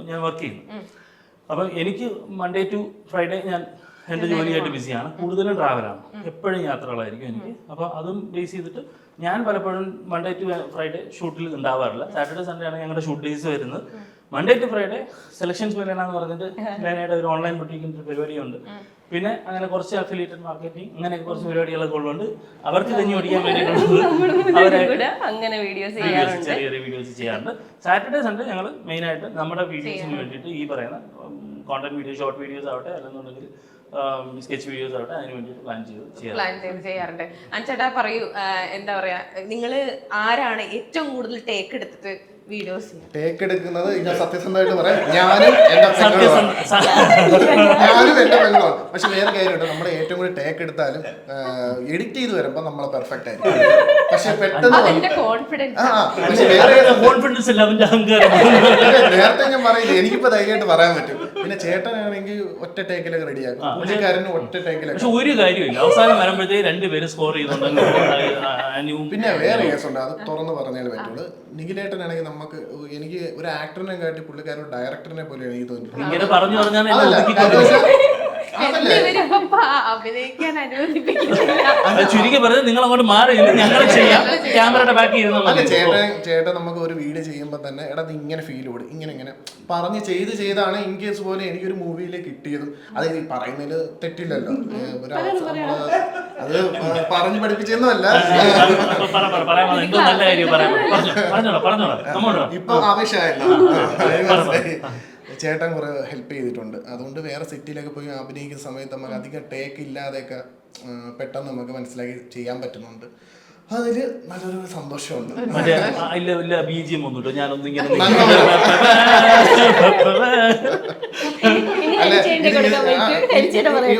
ഞാൻ വർക്ക് ചെയ്യുന്നത്. അപ്പം എനിക്ക് മൺഡേ ടു ഫ്രൈഡേ ഞാൻ എൻ്റെ ജോലിയായിട്ട് ബിസിയാണ്. കൂടുതലും ട്രാവലാണ്, എപ്പോഴും യാത്രകളായിരിക്കും എനിക്ക്. അപ്പോൾ അതും ബേസ് ചെയ്തിട്ട് ഞാൻ പലപ്പോഴും മൺഡേ ടു ഫ്രൈഡേ ഷൂട്ടിൽ ഉണ്ടാവാറില്ല. സാറ്റർഡേ സൺഡേ ആണ് ഞങ്ങളുടെ ഷൂട്ട് ഡേയ്സ് വരുന്നത്. മൺഡേ ടു ഫ്രൈഡേ സെലക്ഷൻസ് എന്ന് പറഞ്ഞിട്ട് ഞാനായിട്ട് ഒരു ഓൺലൈൻ ബുട്ടീക്കിൻ്റെ പരിപാടിയുണ്ട്. പിന്നെ അങ്ങനെ കുറച്ച് അഫിലിയേറ്റഡ് മാർക്കറ്റിംഗ് അങ്ങനെയൊക്കെ കുറച്ച് പരിപാടികളൊക്കെ ഉള്ളതുകൊണ്ട് അവർക്ക് കഞ്ഞി ഓടിക്കാൻ വേണ്ടിയിട്ടുള്ളത് അങ്ങനെ വീഡിയോസ് ചെറിയ ചെറിയ വീഡിയോസ് ചെയ്യാറുണ്ട്. സാറ്റർഡേ സൺഡേ ഞങ്ങൾ മെയിനായിട്ട് നമ്മുടെ വീഡിയോസിന് വേണ്ടിയിട്ട് ഈ പറയുന്ന കോണ്ടന്റ് വീഡിയോ, ഷോർട്ട് വീഡിയോസ് ആവട്ടെ, അല്ലെന്നുണ്ടെങ്കിൽ സ്കെച്ച് വീഡിയോസ് ആവട്ടെ, അതിന് വേണ്ടിയിട്ട് പ്ലാൻ ചെയ്ത് ചെയ്യാറുണ്ട്. ചേട്ടാ പറയൂ, എന്താ പറയാ, നിങ്ങള് ആരാണ് ഏറ്റവും കൂടുതൽ ടേക്ക് എടുത്തിട്ട് വീഡിയോസ് ടേക്ക് എടുക്കുന്നത്? ഞാൻ സത്യസന്ധമായിട്ട് പറയാം, ഞാനും എന്റെ പെങ്ങളുമാണ്. പക്ഷെ വേറെ കാര്യമുണ്ട്, നമ്മൾ ഏറ്റവും കൂടുതൽ ടേക്ക് എടുത്താലും എഡിറ്റ് ചെയ്ത് വരുമ്പോ നമ്മളെ പെർഫെക്റ്റ് ആയിരിക്കും. പക്ഷെ പെട്ടെന്ന് നേരത്തെ ഞാൻ പറയില്ല, എനിക്കിപ്പോ ധൈര്യമായിട്ട് പറയാൻ പറ്റും. പിന്നെ ചേട്ടനാണെങ്കിൽ ഒറ്റ ടേക്കിലൊക്കെ റെഡിയാക്കും, പുള്ളിക്കാരനും ഒറ്റ ടേക്കിലൊക്കെ. ഒരു കാര്യമില്ല, അവസാനം വരുമ്പോഴത്തേക്ക് രണ്ടുപേരും സ്കോർ ചെയ്തോണ്ട്. പിന്നെ വേറെ കേസുണ്ട്, അത് തുറന്ന് പറഞ്ഞാലേ പറ്റുള്ളൂ. നിഖിലേട്ടനാണെങ്കിൽ എനിക്ക് ഒരു ആക്ടറിനെ കാട്ടി പുള്ളിക്കാരൻ ഡയറക്ടറിനെ പോലെ എനിക്ക് തോന്നി. ഇങ്ങനെ പറഞ്ഞു പറഞ്ഞാൽ ചുരുക്കി പറഞ്ഞത് നിങ്ങൾ അങ്ങോട്ട് മാറി ഞങ്ങൾ ചെയ്യാം, ക്യാമറയുടെ ബാക്കി ചേട്ടൻ നമുക്ക് ഒരു വീഡിയോ ചെയ്യുമ്പോൾ തന്നെ എടാ നീ ഇങ്ങനെ ഫീൽ കൊടു, ഇങ്ങനെ ഇങ്ങനെ പറഞ്ഞ് ചെയ്താണ് ഇൻ കേസ് പോലെ എനിക്കൊരു മൂവിയിൽ കിട്ടിയതും. അത് പറയുന്നതിൽ തെറ്റില്ലല്ലോ, അത് പറഞ്ഞു പഠിപ്പിച്ചൊന്നുമല്ല. ഇപ്പൊ ആവശ്യമായല്ലോ. ചേട്ടൻ കുറെ ഹെൽപ്പ് ചെയ്തിട്ടുണ്ട്. അതുകൊണ്ട് വേറെ സിറ്റിയിലൊക്കെ പോയി അഭിനയിക്കുന്ന സമയത്ത് നമുക്ക് അധികം ടേക്ക് ഇല്ലാതെയൊക്കെ പെട്ടെന്ന് നമുക്ക് മനസ്സിലാക്കി ചെയ്യാൻ പറ്റുന്നുണ്ട്. അതില് നല്ലൊരു സന്തോഷമുണ്ട്.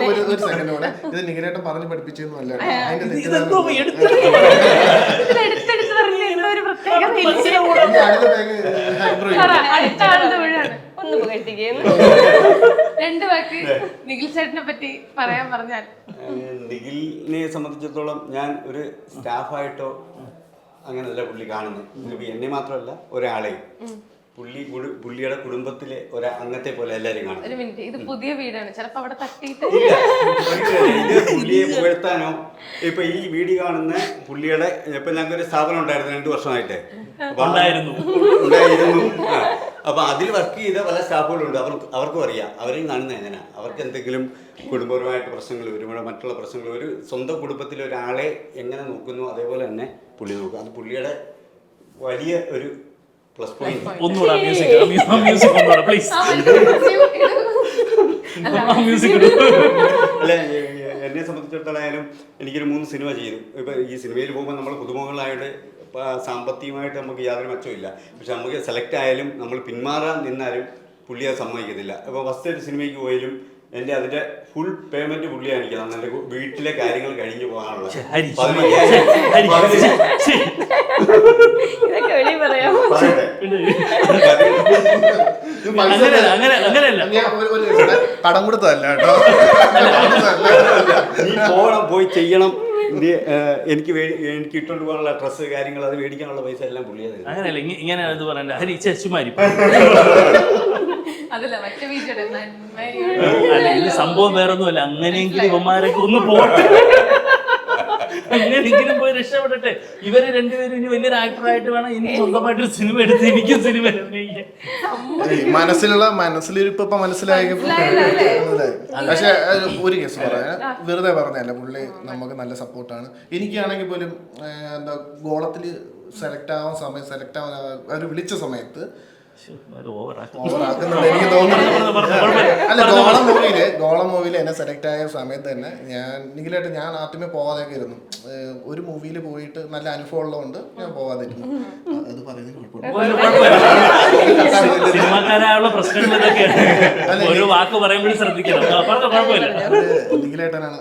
ഒരു സെക്കൻഡ് കൂടെ, ഇത് നിഖിലേട്ടൻ പറഞ്ഞു പഠിപ്പിച്ചൊന്നും അല്ല. രണ്ട് വാക്ക് നിഖിൽ ചേട്ടനെ പറ്റി പറയാൻ പറഞ്ഞാൽ. നിഖിലിനെ സംബന്ധിച്ചിടത്തോളം ഞാൻ ഒരു സ്റ്റാഫായിട്ടോ അങ്ങനെയല്ല പുള്ളി കാണുന്നത്. എന്നെ മാത്രമല്ല ഒരാളെയും പുള്ളിയുടെ കുടുംബത്തിലെ ഒരു അംഗത്തെ പോലെ എല്ലാവരും കാണും. ഒരു മിനിറ്റ്, ഇത് പുതിയ വീടാണ്, ചിലപ്പോ അവിടെ തട്ടിയിട്ട് പുള്ളിയെ പുകഴ്ത്താനോ. ഇപ്പൊ ഈ വീഡിയോ കാണുന്ന പുള്ളിയുടെ ഇപ്പൊ ഞങ്ങൾക്കൊരു സ്ഥാപനം ഉണ്ടായിരുന്നു 2 വർഷമായിട്ട് ഉണ്ടായിരുന്നു. അപ്പൊ അതിൽ വർക്ക് ചെയ്ത പല സ്റ്റാഫുകളുണ്ട്. അവർക്കും അറിയാം, അവരെയും കാണുന്നത് എങ്ങനെയാ. അവർക്ക് എന്തെങ്കിലും കുടുംബപരമായിട്ട് പ്രശ്നങ്ങൾ വരുമ്പോഴോ മറ്റുള്ള പ്രശ്നങ്ങൾ, ഒരു സ്വന്തം കുടുംബത്തിലെ ഒരാളെ എങ്ങനെ നോക്കുന്നു അതേപോലെ തന്നെ പുള്ളി നോക്കും. അത് പുള്ളിയുടെ വലിയ ഒരു പ്ലസ് പോയിന്റ്. അല്ല, എന്നെ സംബന്ധിച്ചിടത്തോളം എനിക്കൊരു 3 സിനിമ ചെയ്തു. ഇപ്പൊ ഈ സിനിമയിൽ പോകുമ്പോൾ നമ്മൾ പുതുമുഖങ്ങളായിട്ട് സാമ്പത്തികമായിട്ട് നമുക്ക് യാതൊരു മെച്ചമില്ല. പക്ഷെ നമുക്ക് സെലക്ട് ആയാലും നമ്മൾ പിന്മാറാൻ നിന്നാലും പുള്ളി അത് സമ്മതിക്കത്തില്ല. ഇപ്പോൾ ഫസ്റ്റ് ഒരു സിനിമയ്ക്ക് പോയാലും അതിന്റെ ഫുൾ പേയ്മെന്റ് പുള്ളിയാണ് എനിക്ക് തന്നെ. എൻ്റെ വീട്ടിലെ കാര്യങ്ങൾ കഴിഞ്ഞു പോകാനുള്ള കടം കൊടുത്തതല്ല കേട്ടോ. നീ പോണം, പോയി ചെയ്യണം, എനിക്ക് ഇട്ടുകൊണ്ട് പോകാനുള്ള ഡ്രസ്സ് കാര്യങ്ങൾ അത് മേടിക്കാനുള്ള പൈസ എല്ലാം പുള്ളിയത്. അങ്ങനെയല്ല, ഇങ്ങനെ ഇത് പറയണ്ട. ഹരി ചുമാരി ഇത് സംഭവം വേറൊന്നുമല്ല. അങ്ങനെയെങ്കിലും ഇവന്മാരൊക്കെ ഒന്ന് പോട്ടെ, എങ്ങനെയെങ്കിലും പോയി രക്ഷപ്പെടട്ടെ. ഇവര് രണ്ടുപേരും ഇനി വലിയൊരു ആക്ടറായിട്ട് വേണം എനിക്ക് സ്വന്തമായിട്ടൊരു സിനിമ എടുത്ത് എനിക്കും സിനിമ മനസ്സിലിരിപ്പ മനസ്സിലായി. പക്ഷെ ഒരു കേസ് പറയാൻ വെറുതെ പറഞ്ഞല്ല, പുള്ളി നമുക്ക് നല്ല സപ്പോർട്ടാണ്. എനിക്കാണെങ്കിൽ പോലും എന്താ ഗോളത്തില് സെലക്ട് ആവാൻ അവർ വിളിച്ച സമയത്ത് എനിക്ക് തോന്നുന്നു. അല്ല, ഗോളം മൂവിയില് എന്നെ സെലക്ട് ആയ സമയത്ത് തന്നെ ഞാൻ ആദ്യമേ പോവാതെയൊക്കെ ഇരുന്നു. ഒരു മൂവിയിൽ പോയിട്ട് നല്ല അനുഭവം ഉള്ളതുകൊണ്ട് ഞാൻ പോവാതിരുന്നു. അത് പറയുന്നത് നിഖിലേട്ടനാണ്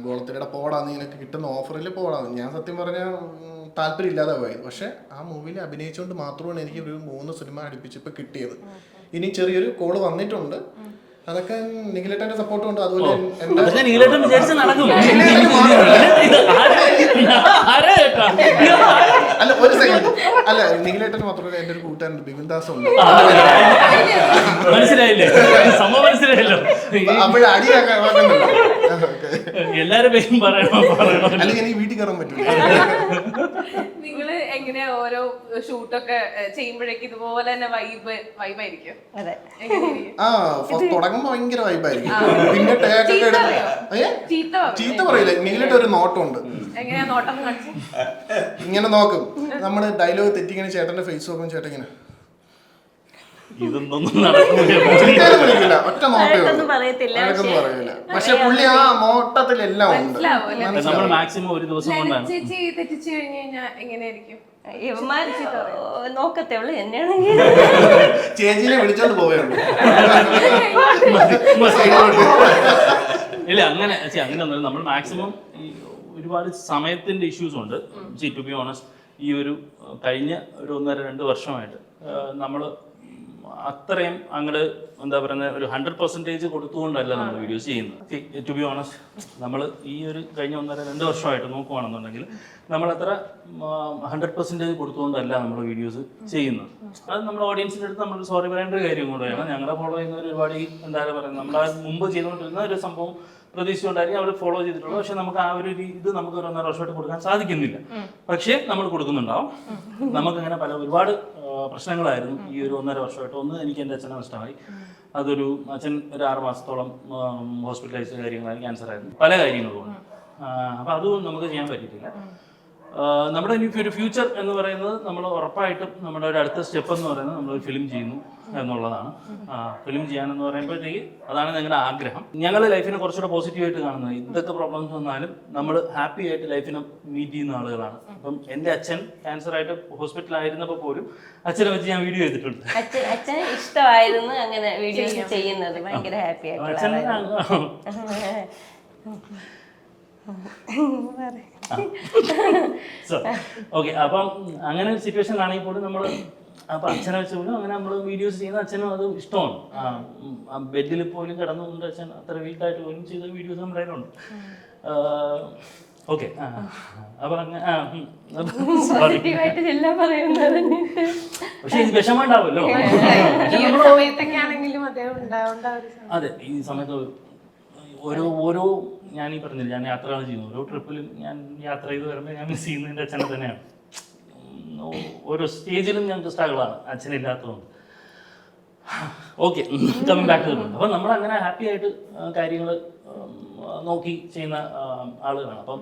ഗോളത്തിലൂടെ പോടാന്ന് നിനക്ക് കിട്ടുന്ന ഓഫറിൽ പോടാന്ന്. ഞാൻ സത്യം പറഞ്ഞാൽ താല്പര്യം ഇല്ലാതെ പോയത്. പക്ഷെ ആ മൂവിയിൽ അഭിനയിച്ചുകൊണ്ട് മാത്രമാണ് എനിക്ക് ഒരു 3 സിനിമ അടുപ്പിച്ചിപ്പോൾ കിട്ടിയത്. ഇനി ചെറിയൊരു കോള് വന്നിട്ടുണ്ട്, അതൊക്കെ നിഖിലേട്ടന്റെ സപ്പോർട്ട് ഉണ്ട്. അതുപോലെ അല്ല, ഒരു സെക്കൻഡ്, അല്ല നിഖിലേട്ടൻ മാത്രമല്ല, എന്റെ ഒരു കൂട്ടുകാരൻ ബിബിൻദാസ് ഉണ്ട്. മനസ്സിലായില്ലേ? സംഭവം മനസ്സിലായല്ലോ. അപ്പോഴടിയാക്കാൻ എല്ലാരും പേരും പറയണോ അല്ലെങ്കിൽ എനിക്ക് വീട്ടിൽ കയറാൻ പറ്റില്ല. നിങ്ങള് എങ്ങനെയാ ഓരോ ഷൂട്ടൊക്കെ ചെയ്യുമ്പോഴേക്കും ഇതുപോലെ തന്നെ വൈബായിരിക്കും? അതെ. തുടങ്ങുമ്പോ ഭയങ്കര വൈബായിരിക്കും. പിന്നെ ടേക്കൊക്കെ ചീത്ത പറയില്ല. നീലിട്ട് ഒരു നോട്ടമുണ്ട്. എങ്ങനെയാ നോട്ടം കാണിച്ചു? ഇങ്ങനെ നോക്കും. നമ്മള് ഡയലോഗ് തെറ്റിങ്ങനെ ചേട്ടന്റെ ഫേസ് നോക്കും. ചേട്ടൻ ഇങ്ങനെ ഇതൊന്നും നടക്കില്ല. ഒറ്റ നോട്ടേ പറയത്തില്ല. പക്ഷെ പുള്ളി ആ നോട്ടത്തിലെല്ലാം ഉണ്ട്. നമ്മൾ മാക്സിമം ഒരു ദിവസം കൊണ്ടാണ്. ചേച്ചി തെറ്റിച്ചു കഴിഞ്ഞു കഴിഞ്ഞാൽ എങ്ങനെയായിരിക്കും? ഇവന്മാർ നോക്കത്തേ ഉള്ളു. എന്നെയാണെങ്കിൽ ചേച്ചിനെ വിളിച്ചോണ്ട് പോവുകയുള്ളൂ. ഇല്ല, അങ്ങനെ അങ്ങനെ നമ്മൾ മാക്സിമം ഒരുപാട് സമയത്തിന്റെ ഇഷ്യൂസ് ഉണ്ട്. ടു ബി ഓണസ്റ്റ്, ഈ ഒരു കഴിഞ്ഞ ഒരു 1.5-2 വർഷമായിട്ട് നമ്മൾ അത്രയും അങ്ങോട്ട് എന്താ പറയുന്നത്, ഒരു 100% കൊടുത്തുകൊണ്ടല്ല നമ്മൾ വീഡിയോസ് ചെയ്യുന്നത്. ടു ബി ഓണസ്റ്റ്, നമ്മൾ ഈ ഒരു കഴിഞ്ഞ 1.5-2 വർഷമായിട്ട് നോക്കുകയാണെന്നുണ്ടെങ്കിൽ നമ്മളത്ര 100% കൊടുത്തുകൊണ്ടല്ല നമ്മൾ വീഡിയോസ് ചെയ്യുന്നത്. അത് നമ്മുടെ ഓഡിയൻസിൻ്റെ അടുത്ത് നമ്മൾ സോറി പറയേണ്ട ഒരു കാര്യം കൂടെയാണ്. ഞങ്ങളെ ഫോളോ ചെയ്യുന്നവർ ഒരുപാട് എന്താ പറയുക, നമ്മൾ മുമ്പ് ചെയ്തുകൊണ്ടിരുന്ന ഒരു സംഭവം പ്രതീക്ഷിച്ചുകൊണ്ടായിരിക്കും അവർ ഫോളോ ചെയ്തിട്ടുള്ളത്. പക്ഷെ നമുക്ക് ആ ഒരു ഇത് നമുക്ക് ഒരു 1.5 വർഷമായിട്ട് കൊടുക്കാൻ സാധിക്കുന്നില്ല. പക്ഷേ നമ്മൾ കൊടുക്കുന്നുണ്ടാവും. നമുക്കങ്ങനെ ഒരുപാട് പ്രശ്നങ്ങളായിരുന്നു ഈ ഒരു 1.5 വർഷമായിട്ട്. ഒന്ന്, എനിക്ക് എൻ്റെ അച്ഛനെ നഷ്ടമായി. അതൊരു അച്ഛൻ ഒരു 6 മാസത്തോളം ഹോസ്പിറ്റലൈസ്ഡ് കാര്യങ്ങളായി, ക്യാൻസർ ആയിരുന്നു, പല കാര്യങ്ങളും. അപ്പം അതും നമുക്ക് ചെയ്യാൻ പറ്റിയിട്ടില്ല. നമ്മുടെ ഇനി ഒരു ഫ്യൂച്ചർ എന്ന് പറയുന്നത് നമ്മൾ ഉറപ്പായിട്ടും നമ്മുടെ ഒരു അടുത്ത സ്റ്റെപ്പ് എന്ന് പറയുന്നത് നമ്മൾ ഫിലിം ചെയ്യുന്നു എന്നുള്ളതാണ്. ഫിലിം ചെയ്യാനെന്ന് പറയുമ്പോഴത്തേക്ക് അതാണ് ഞങ്ങളുടെ ആഗ്രഹം. ഞങ്ങളുടെ ലൈഫിനെ കുറച്ചുകൂടെ പോസിറ്റീവായിട്ട് കാണുന്നത്. ഇതൊക്കെ പ്രോബ്ലംസ് വന്നാലും നമ്മൾ ഹാപ്പി ആയിട്ട് ലൈഫിനെ മീറ്റ് ചെയ്യുന്ന ആളുകളാണ്. അപ്പം എൻ്റെ അച്ഛൻ ക്യാൻസറായിട്ട് ഹോസ്പിറ്റലായിരുന്നപ്പോൾ പോലും അച്ഛനെ വെച്ച് ഞാൻ വീഡിയോ ചെയ്തിട്ടുണ്ട്. അച്ഛന് ഇഷ്ടമായിരുന്നു അങ്ങനെ വീഡിയോസ് ചെയ്യുന്നത്. ഭയങ്കര ഹാപ്പി ആയിട്ട്. ഓക്കെ, അപ്പം അങ്ങനെ ഒരു സിറ്റുവേഷൻ ആണെങ്കിൽ പോലും നമ്മൾ അപ്പം അച്ഛനെ വെച്ച് പോലും അങ്ങനെ നമ്മൾ വീഡിയോസ് ചെയ്യുന്ന അച്ഛനും അത് ഇഷ്ടമാണ്. ബെഡിൽ പോലും കിടന്നുകൊണ്ട് അച്ഛൻ അത്ര വീക്കായിട്ട് പോലും ചെയ്ത വീഡിയോസ് നമ്മുടെ കയ്യിലുണ്ട്. ഓക്കെ, അപ്പൊ പക്ഷെ ഇത് വിഷമമുണ്ടാവുമല്ലോ. അതെ, ഈ സമയത്ത് ഓരോ ഞാൻ ഈ പറഞ്ഞില്ല, ഞാൻ യാത്രകൾ ചെയ്യുന്നു. ഓരോ ട്രിപ്പിലും ഞാൻ യാത്ര ചെയ്ത് വരുമ്പോൾ ഞാൻ മിസ് ചെയ്യുന്നതിൻ്റെ അച്ഛനെ തന്നെയാണ്. ഓരോ സ്റ്റേജിലും ഞങ്ങൾക്ക് സ്ട്രഗിളാണ് അച്ഛനില്ലാത്തതുകൊണ്ട്. Okay, coming back to. അപ്പം നമ്മളങ്ങനെ ഹാപ്പി ആയിട്ട് കാര്യങ്ങൾ നോക്കി ചെയ്യുന്ന ആളുകളാണ്. അപ്പം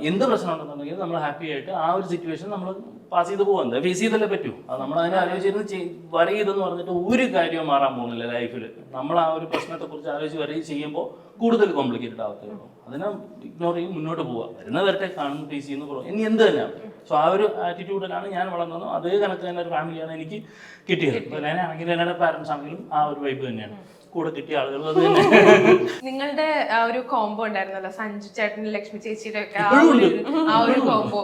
എന്ത് പ്രശ്നം ഉണ്ടെന്നുണ്ടെങ്കിൽ നമ്മൾ ഹാപ്പി ആയിട്ട് ആ ഒരു സിറ്റുവേഷൻ നമ്മൾ പാസ് ചെയ്ത് പോകാൻ ഫേസ് ചെയ്തല്ലേ പറ്റൂ. അത് നമ്മൾ അതിനെ ആലോചിച്ചിരുന്ന് വറി ചെയ്തെന്ന് പറഞ്ഞിട്ട് ഒരു കാര്യവും മാറാൻ പോകുന്നില്ല ലൈഫിൽ. നമ്മൾ ആ ഒരു പ്രശ്നത്തെക്കുറിച്ച് ആലോചിച്ച് വറി ചെയ്യുമ്പോൾ കൂടുതൽ കോംപ്ലിക്കേറ്റഡ് ആവത്തേ ഉള്ളൂ. അതിനെ ഇഗ്നോർ ചെയ്യും, മുന്നോട്ട് പോവുക. വരുന്ന വരട്ടെ, കാണുന്നു, ഫേസ് ചെയ്യുന്നു, ഇനി എന്ത് തന്നെയാണ്. സോ ആ ഒരു ആറ്റിറ്റ്യൂഡിലാണ് ഞാൻ വളർന്നത്. അതേ കണക്ക് തന്നെ ഒരു ഫാമിലിയാണ് എനിക്ക് കിട്ടിയത്. ഞാനാണെങ്കിലും എൻ്റെ പാരൻസ് ആണെങ്കിലും ആ ഒരു വൈബ് തന്നെയാണ് കൂടെ കിട്ടിയ ആളുകൾ. അത് തന്നെ നിങ്ങളുടെ ആ ഒരു കോംബോ ഉണ്ടായിരുന്നല്ലോ, സഞ്ജു ചേട്ടനും ലക്ഷ്മി ചേച്ചിയുടെ ഒക്കെ ആ ഒരു കോംബോ,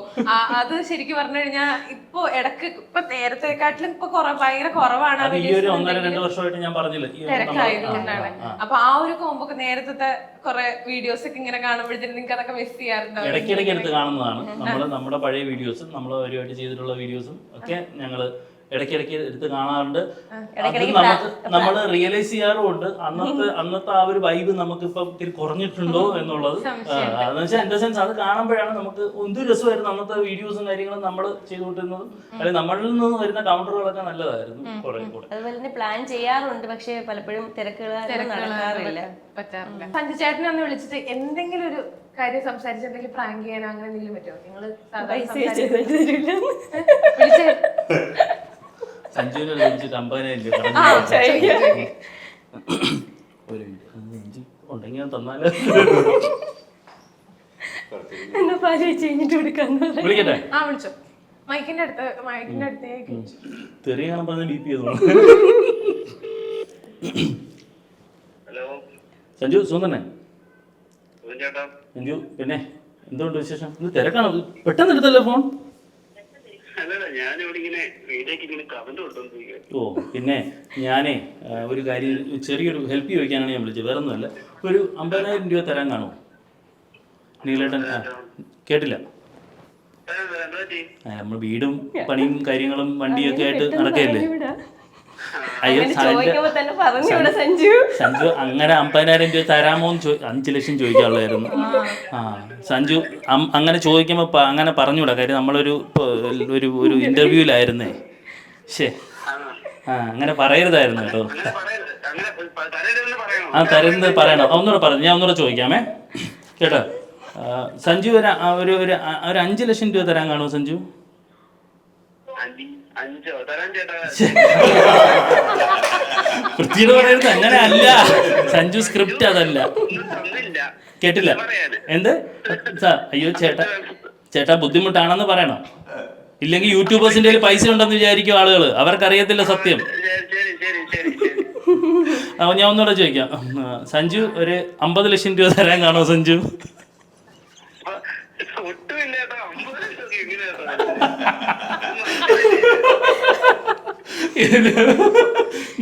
അത് ശരിക്കും പറഞ്ഞു കഴിഞ്ഞാൽ ഇപ്പൊ ഇടക്ക് ഇപ്പൊ നേരത്തെക്കാട്ടിലും ഇപ്പൊ ഭയങ്കര കുറവാണ്. ഈ ഒരു 1.5-2 വർഷമായിട്ട് ഞാൻ പറഞ്ഞില്ല തിരക്കായതുകൊണ്ടാണ്. അപ്പൊ ആ ഒരു കോംബോ ഒക്കെ നേരത്തെ കുറെ വീഡിയോസ് ഒക്കെ ഇങ്ങനെ കാണുമ്പോഴത്തേക്കും നിങ്ങൾക്ക് അതൊക്കെ മിസ് ചെയ്യാറുണ്ടോ? ഇടയ്ക്കിടയ്ക്ക് എടുത്ത് കാണുന്നതാണ്. നമ്മുടെ പഴയ വീഡിയോസും നമ്മൾ അവരുമായിട്ട് ചെയ്തിട്ടുള്ള വീഡിയോസും ഒക്കെ ഞങ്ങള് ഇടയ്ക്കിടയ്ക്ക് എടുത്ത് കാണാറുണ്ട്. അത് നമ്മൾ റിയലൈസ് ചെയ്യാറുമുണ്ട്. അന്നത്തെ ആ ഒരു വൈബ് നമുക്കിപ്പം ഇത്തിരി കുറഞ്ഞിട്ടുണ്ടോ എന്നുള്ളത്. എന്ന് വെച്ചാൽ എന്റെ സെൻസ് അത് കാണുമ്പോഴാണ് നമുക്ക് എന്തൊരു രസമായിരുന്നു അന്നത്തെ വീഡിയോസും കാര്യങ്ങളും നമ്മൾ ചെയ്തുകൊണ്ടിരുന്നതും. അല്ലെങ്കിൽ നമ്മളിൽ നിന്ന് വരുന്ന കൗണ്ടറുകളൊക്കെ നല്ലതായിരുന്നു കുറെ കൂടെ. അതുപോലെ തന്നെ പ്ലാൻ ചെയ്യാറുണ്ട്, പക്ഷെ പലപ്പോഴും തിരക്കുകളില്ല, പറ്റാറില്ല. സഞ്ജു ചേട്ടനെ ഒന്ന് വിളിച്ചിട്ട് എന്തെങ്കിലും ഒരു കാര്യം സംസാരിച്ചിട്ടുണ്ടെങ്കിൽ പ്രാങ്ക് ചെയ്യാനോ അങ്ങനെ എന്തെങ്കിലും പറ്റുമോ? നിങ്ങള് സഞ്ജുവിനെ വിളിച്ചിട്ട് 50,000 ഒരു മിനിറ്റ് ഉണ്ടെങ്കിൽ ഞാൻ തന്നാലോ? വിളിക്കട്ടെ? ആ വിളിച്ചോ. മൈക്കിന്റെ അടുത്തേക്ക് തെറി കാണാൻ പറഞ്ഞ ഡി പി ചെയ്തോളൂ. സഞ്ജു, സുഖം തന്നെ? സഞ്ജു, പിന്നെ എന്തുകൊണ്ട് വിശേഷം? ഇത് തിരക്കാണോ? പെട്ടെന്ന് എടുത്തല്ലോ ഫോൺ. ഓ, പിന്നെ ഞാനേ ഒരു കാര്യം, ചെറിയൊരു ഹെൽപ്പ് ചോദിക്കാനാണ് ഞാൻ വിളിച്ചത്. വേറെ ഒന്നുമല്ല. ഒരു 50,000 രൂപ തരാൻ കാണുമോ? നീലേട്ടൻ കേട്ടില്ല. നമ്മൾ വീടും പണിയും കാര്യങ്ങളും വണ്ടിയൊക്കെ ആയിട്ട് നടക്കുകയല്ലേ. അയ്യോ അങ്ങനെ ചോദിക്കുമ്പോ തന്നെ പറഞ്ഞു ഇവിടെ സഞ്ജു. സഞ്ജു അങ്ങനെ 50,000 രൂപ തരാമോ എന്ന് 5 ലക്ഷം ചോദിക്കാനുള്ളായിരുന്നു. സഞ്ജു അങ്ങനെ ചോദിക്കുമ്പോൾ അങ്ങനെ പറഞ്ഞുകൂടാ, കാര്യം നമ്മളൊരു ഒരു ഇന്റർവ്യൂവിലായിരുന്നേ. അങ്ങനെ പറയരുതായിരുന്നു കേട്ടോ. തരുന്നത് പറയണം. ഒന്നുകൂടെ പറഞ്ഞു, ഞാൻ ഒന്നുകൂടെ ചോദിക്കാമേ കേട്ടോ. സഞ്ജു ഒരു 5 ലക്ഷം രൂപ തരാൻ കാണുമോ സഞ്ജു? വൃത്തിയോട് പറയരുത്, അങ്ങനെ അല്ല സഞ്ജു, സ്ക്രിപ്റ്റ് അതല്ല. കേട്ടില്ല എന്ത്? അയ്യോ ചേട്ടാ ബുദ്ധിമുട്ടാണെന്ന് പറയണം, ഇല്ലെങ്കിൽ യൂട്യൂബേഴ്സിന്റെ പൈസ ഉണ്ടെന്ന് വിചാരിക്കും ആളുകൾ, അവർക്കറിയത്തില്ല സത്യം. അപ്പോൾ ഞാൻ ഒന്നുകൂടെ ചോദിക്കാം, സഞ്ജു ഒരു 50 ലക്ഷം രൂപ തരാൻ കാണുമോ സഞ്ജു?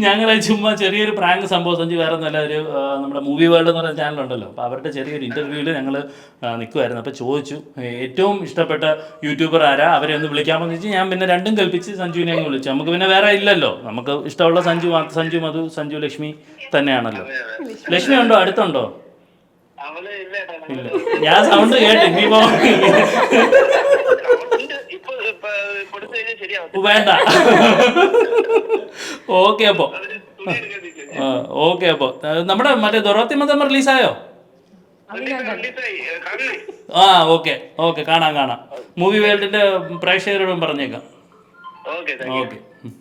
ഞങ്ങളെ ചുമ്മാ ചെറിയൊരു പ്രാങ്ക് സംഭവം. സഞ്ജു വേറെ നല്ല ഒരു നമ്മുടെ മൂവി വേൾഡ് എന്ന് പറയുന്ന ചാനലുണ്ടല്ലോ, അപ്പോൾ അവരുടെ ചെറിയൊരു ഇൻ്റർവ്യൂവിൽ ഞങ്ങൾ നിൽക്കുമായിരുന്നു. അപ്പോൾ ചോദിച്ചു ഏറ്റവും ഇഷ്ടപ്പെട്ട യൂട്യൂബർ ആരാ, അവരെ ഒന്ന് വിളിക്കാമെന്ന് വെച്ച് ഞാൻ പിന്നെ രണ്ടും കൽപ്പിച്ച് സഞ്ജുവിനെ അങ്ങ് വിളിച്ചു. നമുക്ക് പിന്നെ വേറെ ഇല്ലല്ലോ, നമുക്ക് ഇഷ്ടമുള്ള സഞ്ജു മധു, സഞ്ജു ലക്ഷ്മി തന്നെയാണല്ലോ. ലക്ഷ്മി ഉണ്ടോ, അടുത്തുണ്ടോ? ഇല്ല, ഞാൻ സൗണ്ട് കേട്ട്. ഇനിയിപ്പോ വേണ്ട. ഓക്കെ അപ്പോ നമ്മുടെ മറ്റേ ദൊറോത്തിമതം റിലീസായോ? ഓക്കെ കാണാം. മൂവി വേൾഡിന്റെ പ്രേക്ഷകരോടും പറഞ്ഞേക്കാം. ഓക്കെ.